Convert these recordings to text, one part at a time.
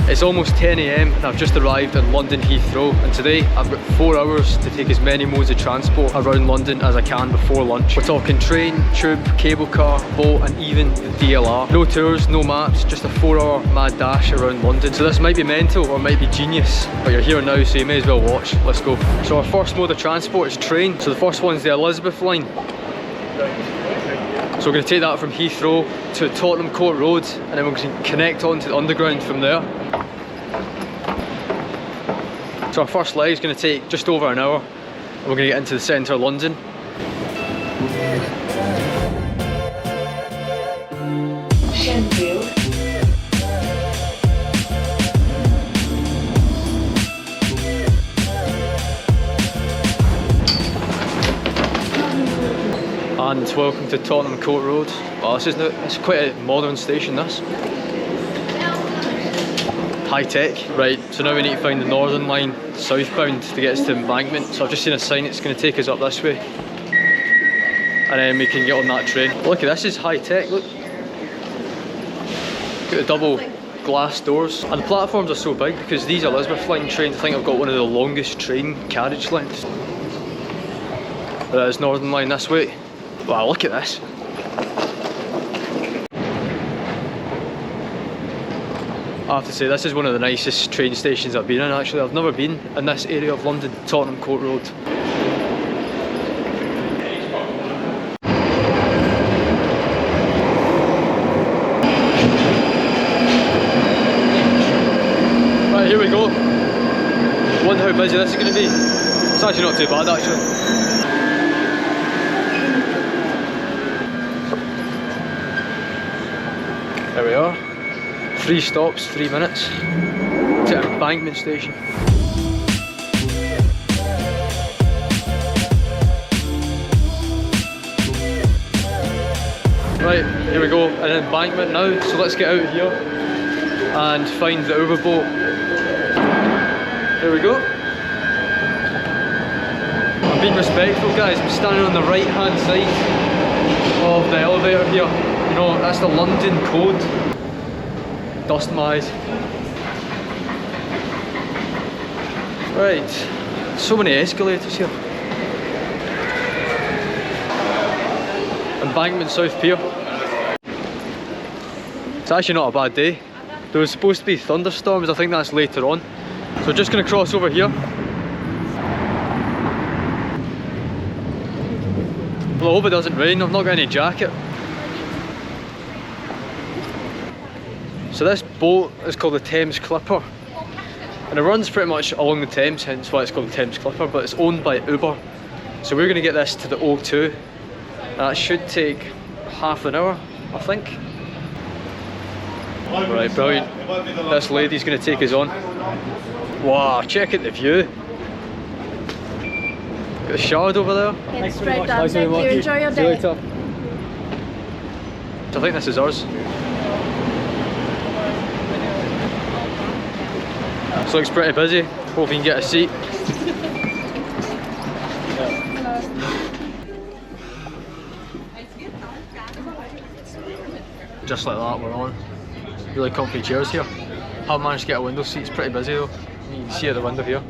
It's almost 10 AM and I've just arrived in London Heathrow, and today I've got 4 hours to take as many modes of transport around London as I can before lunch. We're talking train, tube, cable car, boat and even the DLR. No tours, no maps, just a 4-hour mad dash around London. So this might be mental or might be genius, but you're here now so you may as well watch. Let's go. So our first mode of transport is train. So the first one's the Elizabeth line. So we're going to take that from Heathrow to Tottenham Court Road, and then we're going to connect on to the underground from there. So our first leg is going to take just over an hour, and we're going to get into the centre of London. And welcome to Tottenham Court Road. Well, it's quite a modern station, this. High tech. Right, so now we need to find the Northern Line southbound to get us to Embankment. So I've just seen a sign, it's going to take us up this way. And then we can get on that train. Look at this, is high tech, look. Got the double glass doors. And the platforms are so big because these Elizabeth line trains, I think I've got one of the longest train carriage lengths. There is Northern Line this way. Wow, look at this. I have to say, this is one of the nicest train stations I've been in actually. I've never been in this area of London, Tottenham Court Road. Right, here we go. I wonder how busy this is going to be. It's actually not too bad actually. There we are. 3 stops, 3 minutes to Embankment station. Right, here we go, an Embankment now, so let's get out here and find the Uber boat. There we go. I'm being respectful guys, I'm standing on the right hand side of the elevator here. You know, that's the London code. Dust my eyes. Right, so many escalators here. Embankment South Pier. It's actually not a bad day. There was supposed to be thunderstorms, I think that's later on. So we're just going to cross over here. Well, I hope it doesn't rain, I've not got any jacket. So this boat is called the Thames Clipper, and it runs pretty much along the Thames, hence why it's called the Thames Clipper, but it's owned by Uber. So we're going to get this to the O2, and that should take half an hour, I think. Right, brilliant. This lady's going to take us on. Wow, check out the view. Got the Shard over there. It's straight down, thank you, enjoy your day. So I think this is ours. This looks pretty busy. Hope we can get a seat. Just like that, we're on. Really comfy chairs here. Haven't managed to get a window seat, it's pretty busy though. You can see at the window here.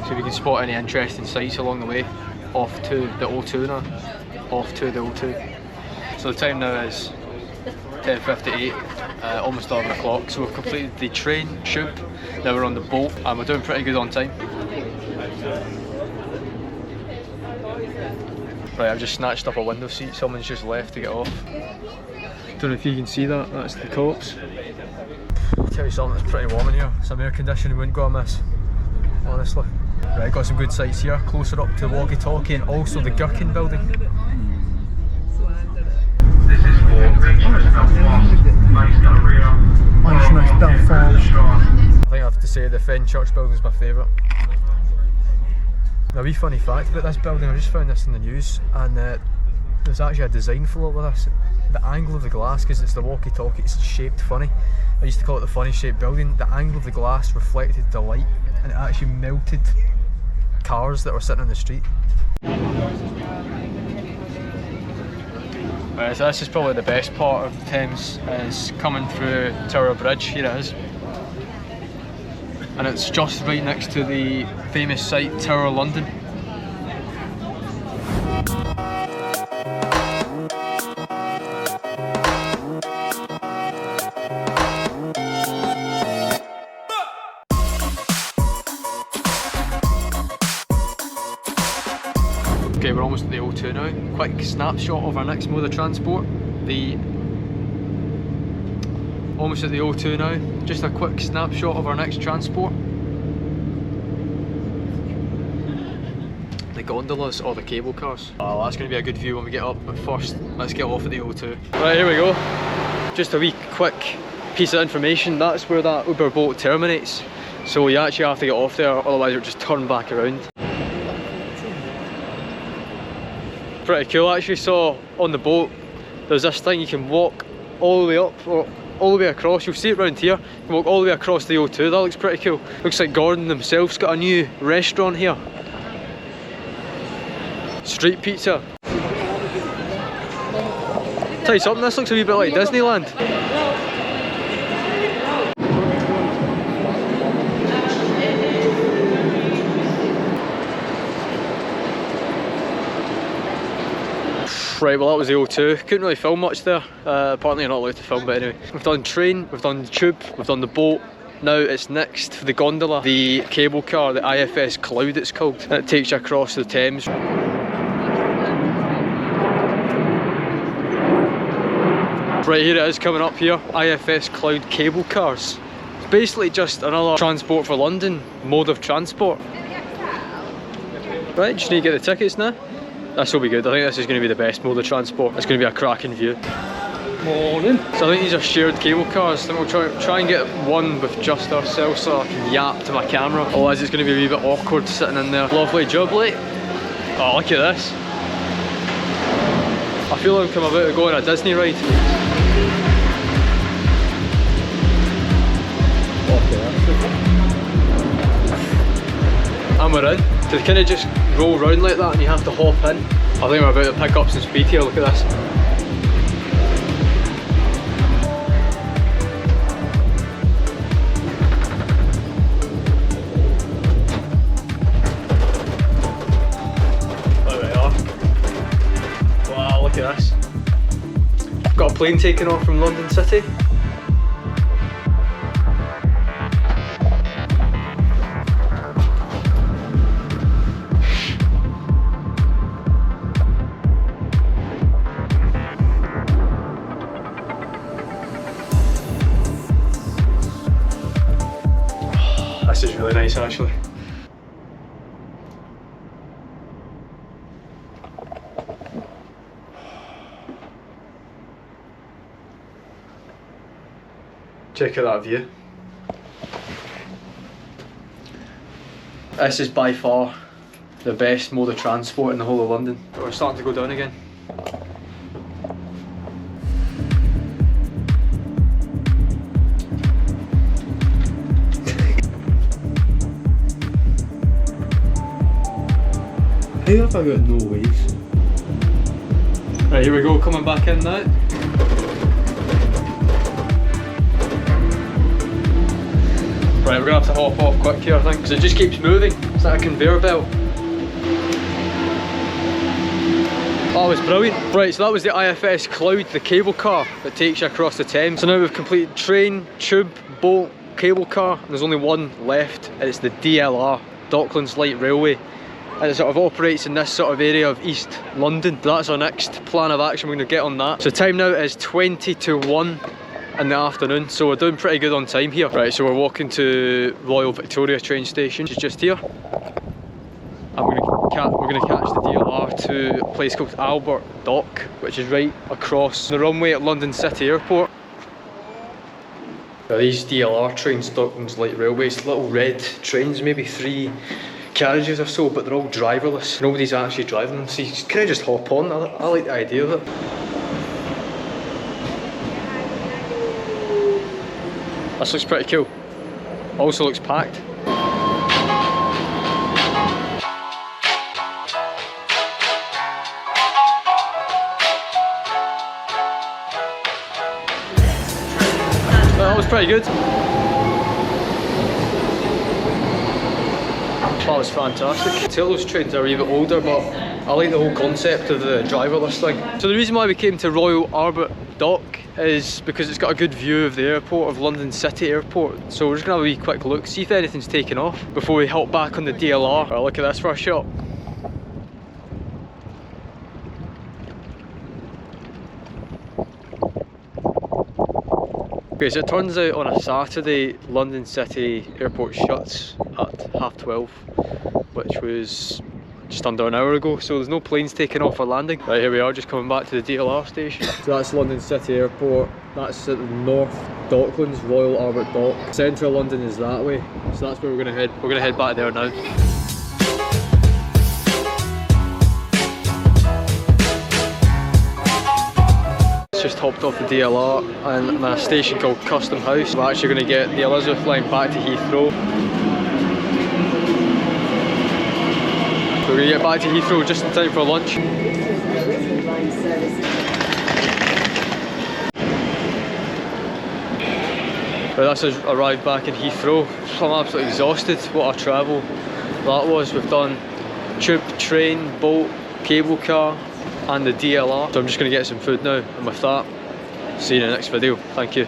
So we can spot any interesting sights along the way. Off to the O2 now. Off to the O2. So the time now is 10:58, almost 11 o'clock. So we've completed the train, tube, now we're on the boat and we're doing pretty good on time. Right, I've just snatched up a window seat, someone's just left to get off. Don't know if you can see that, that's the cops. I'll tell you something, it's pretty warm in here. Some air conditioning wouldn't go amiss, honestly. Right, got some good sights here, closer up to the walkie-talkie and also the Gherkin building. I think I have to say the Fen Church building is my favourite. Now, a wee funny fact about this building, I just found this in the news, and there's actually a design flaw with this. The angle of the glass, because it's the walkie-talkie, it's shaped funny. I used to call it the funny shaped building. The angle of the glass reflected the light and it actually melted cars that were sitting on the street. So this is probably the best part of the Thames, is coming through Tower Bridge. Here it is. And it's just right next to the famous site Tower London. Okay, we're almost at the O2 now. Quick snapshot of our next mode of transport. Almost at the O2 now. Just a quick snapshot of our next transport. The gondolas or the cable cars. Oh, that's going to be a good view when we get up, but first let's get off at the O2. Right, here we go. Just a wee quick piece of information. That's where that Uber boat terminates. So you actually have to get off there, otherwise it'll just turn back around. Pretty cool. I actually saw on the boat there's this thing you can walk all the way up or all the way across. You'll see it around here. You can walk all the way across the O2. That looks pretty cool. Looks like Gordon themselves got a new restaurant here. Street pizza. Tell you something, this looks a wee bit like Disneyland. Right, well that was the O2. Couldn't really film much there. Apparently you're not allowed to film, but anyway. We've done train, we've done tube, we've done the boat. Now it's next for the gondola, the cable car, the IFS Cloud it's called. And it takes you across the Thames. Right, here it is coming up here, IFS Cloud cable cars. It's basically just another transport for London mode of transport. Right, just need to get the tickets now. This will be good. I think this is going to be the best mode of transport. It's going to be a cracking view. Morning. So I think these are shared cable cars. I think we'll try and get one with just ourselves so I can yap to my camera. Otherwise it's going to be a wee bit awkward sitting in there. Lovely jubilee. Oh, look at this. I feel like I'm about to go on a Disney ride. And we're in. So they kind of just roll round like that and you have to hop in. I think we're about to pick up some speed here, look at this. There we are. Wow, look at this. Got a plane taking off from London City. This is really nice actually. Check out that view. This is by far the best mode of transport in the whole of London. We're starting to go down again. How have I got no waves? Right, here we go, coming back in now. Right, we're going to have to hop off quick here I think, because it just keeps moving. It's like a conveyor belt. Oh, it's brilliant. Right, so that was the IFS Cloud, the cable car that takes you across the Thames. So now we've completed train, tube, boat, cable car, and there's only one left, and it's the DLR, Docklands Light Railway. And it sort of operates in this sort of area of East London. That's our next plan of action, we're going to get on that. So time now is 20 to 1 in the afternoon, so we're doing pretty good on time here. Right, so we're walking to Royal Victoria train station, which is just here. And we're going to catch the DLR to a place called Albert Dock, which is right across the runway at London City Airport. Now these DLR trains, Docklands Light Railways, little red trains, maybe 3 carriages or so, but they're all driverless. Nobody's actually driving them, so you kind of just hop on. I like the idea of it. This looks pretty cool. Also looks packed. pretty good. That was fantastic. Taylor's trains are a wee bit older, but I like the whole concept of the driverless thing. So the reason why we came to Royal Albert Dock is because it's got a good view of the airport, of London City Airport. So we're just gonna have a wee quick look, see if anything's taken off before we hop back on the DLR. Right, look at this for a shot. Okay, so it turns out on a Saturday, London City Airport shuts at 12:30, which was just under an hour ago, so there's no planes taking off or landing. Right, here we are, just coming back to the DLR station. So that's London City Airport, that's at the North Docklands, Royal Albert Dock. Central London is that way, so that's where we're gonna head. We're gonna head back there now. Just hopped off the DLR and I'm at a station called Custom House. We're actually going to get the Elizabeth line back to Heathrow. We're going to get back to Heathrow just in time for lunch. But that's us arrived back in Heathrow. I'm absolutely exhausted. What a travel that was. We've done tube, train, boat, cable car and the DLR. So I'm just going to get some food now, and with that, see you in the next video. Thank you.